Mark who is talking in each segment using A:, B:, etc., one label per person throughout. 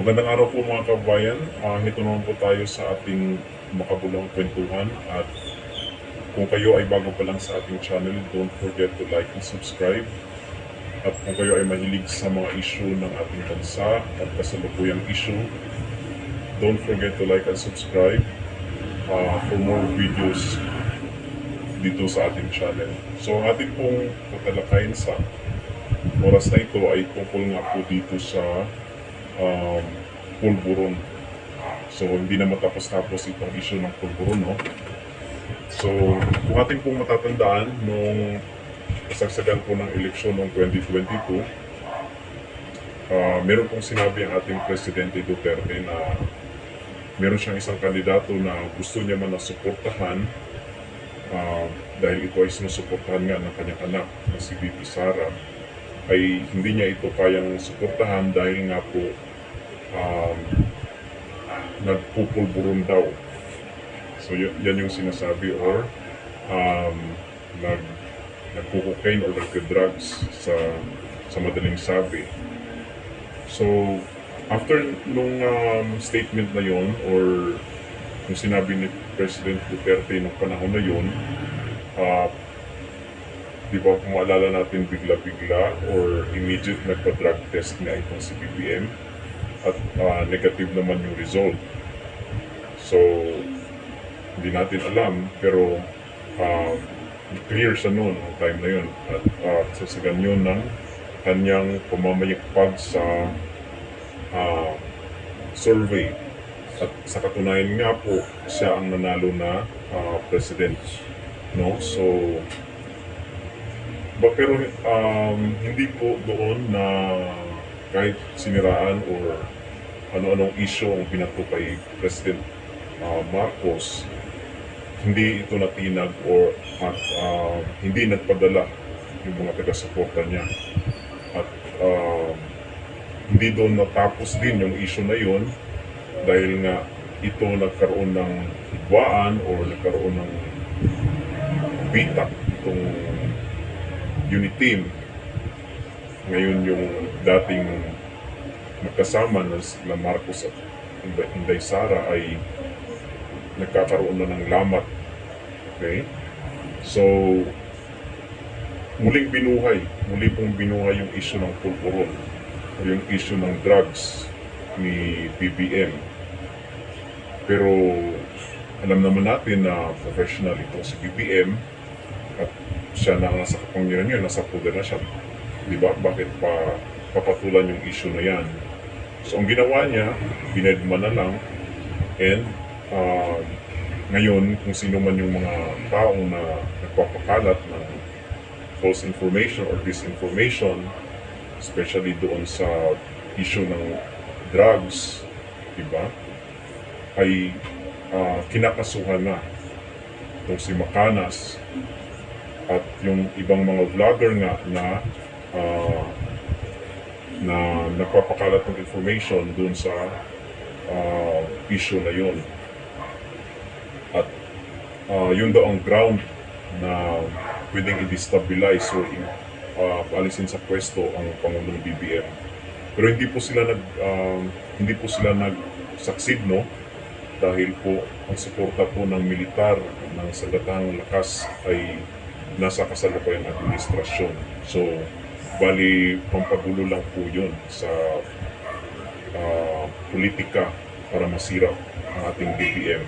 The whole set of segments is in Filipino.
A: Magandang araw po mga kabayan. Ito naman po tayo sa ating makabulang kwentuhan at kung kayo ay bago pa lang sa ating channel, don't forget to like and subscribe. At kung kayo ay mahilig sa mga issue ng ating bansa at kasalukuyang issue, don't forget to like and subscribe for more videos dito sa ating channel. So ang ating pong tatalakayin sa oras na ito ay tungkol nga po dito sa um, pulburon. So, hindi na matapos-tapos itong issue ng pulburon, no? So, kung ating pong matatandaan, nung kasagsagan po ng eleksyon noong 2022, meron pong sinabi ang ating Presidente Duterte na meron siyang isang kandidato na gusto niya man na suportahan dahil ito ay sinusuportahan nga ng kanyang anak na si VP Sara, ay hindi niya ito kayang suportahan dahil nga po nagpupulburon daw. So yan yung sinasabi, or nagpo-cocaine or nagka-drugs sa madaling sabi. So after nung statement na yon, or yung sinabi ni President Duterte nung panahon na yon, di ba kung maalala natin, bigla-bigla or immediate nagpa-drug test nga itong si BBM at negative naman yung result. So hindi natin alam, pero clear siya noon ang time na yun, at sasagan yun ng kanyang pamamayagpag sa survey, at sa katunayan nga po siya ang nanalo na president, no? So pero hindi po doon na kahit siniraan or ano-anong issue ang pinato kay President Marcos, hindi ito natinag or hindi nagpadala yung mga taga-suporta niya. At hindi doon natapos din yung issue na yun, dahil nga ito nagkaroon ng higwaan or nagkaroon ng bitak itong unit team. Ngayon yung dating magkasama na Marcos at Inday Sara ay nagkakaroon na ng lamat. Okay? So muli pong binuhay yung issue ng pulburon o yung issue ng drugs ni BBM. Pero alam naman natin na professional ito si BBM, at siya na nasa kapangyarihan niya, nasa poder na siya. Di ba? Bakit papatulan yung issue na yan? So ang ginawa niya, binedma na lang, and ngayon kung sino man yung mga taong na nagpapakalat ng false information or disinformation, especially doon sa issue ng drugs, di ba? Ay kinakasuhan na itong si Macanas at yung ibang mga vlogger nga na nagpapakalat ng information dun sa issue na yun. At yun daw ang ground na pwedeng i-destabilize or paalisin sa pwesto ang Pangulong BBM. Pero hindi po sila nag-succeed, no? Dahil po ang suporta po ng militar ng Sandatahang Lakas ay nasa kasalukuyang administrasyon. So bali pampagulo lang po yun sa politika para masira ang ating BBM.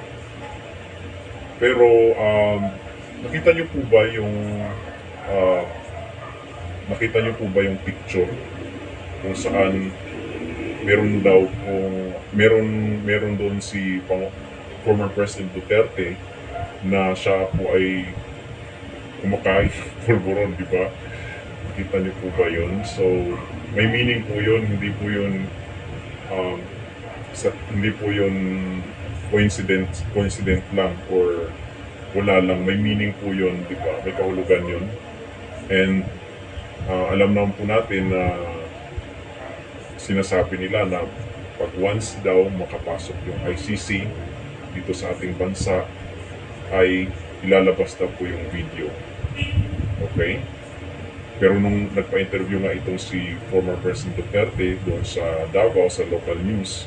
A: Pero nakita niyo po ba yung picture kung saan meron doon si former President Duterte na siya po ay kumakain pulburon, di ba? Nakita niyo po ba yun? So may meaning po yun, hindi po yun coincident lang or wala lang. May meaning po yun, di ba? May kahulugan yun. And alam naman po natin na sinasabi nila na pag once daw makapasok yung ICC dito sa ating bansa, ay ilalabas daw po yung video. Okay? Pero nung nagpa-interview nga itong si former President Duterte doon sa Davao, sa local news,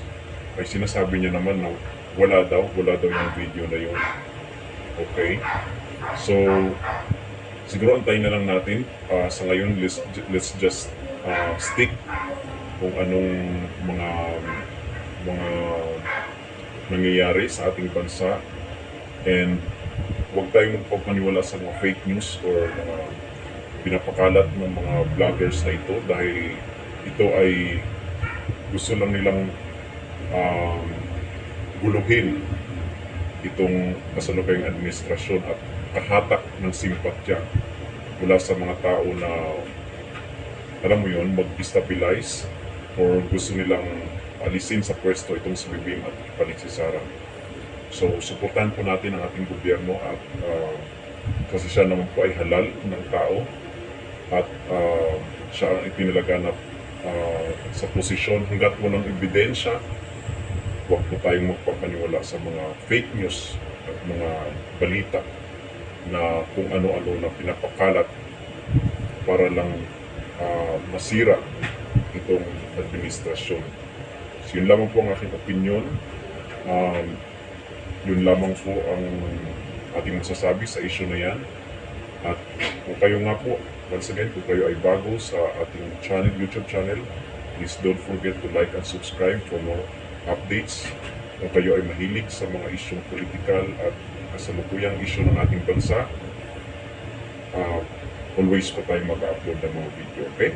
A: ay sinasabi niya naman na wala daw yung video na yun. Okay? So, siguro antayin na lang natin. Sa ngayon, let's just stick kung anong mga nangyayari sa ating bansa, and huwag tayong magpapaniwala sa mga fake news or pinapakalat ng mga vloggers na ito, dahil ito ay gusto lang nilang guluhin itong kasalukuyang administrasyon at kahatak ng simpatya mula sa mga tao na, alam mo yun, mag-destabilize or gusto nilang alisin sa pwesto itong si BBM at ipalit si Sara. So, suportahan po natin ang ating gobyerno at kasi siya naman po ay halal ng tao at siya ang ipinalaganap sa posisyon. Hanggat walang ebidensya, huwag po tayong magpapaniwala sa mga fake news at mga balita na kung ano-ano na pinapakalat para lang masira itong administrasyon. So, yun lamang po ang aking opinion. Yun lamang po ang ating masasabi sa issue na yan. At kung kayo nga po, once again, kung kayo ay bago sa ating channel, YouTube channel, please don't forget to like and subscribe for more updates. Kung kayo ay mahilig sa mga isyong politikal at kasalukuyang issue ng ating bansa, always po tayo mag-upload ng mga video, okay?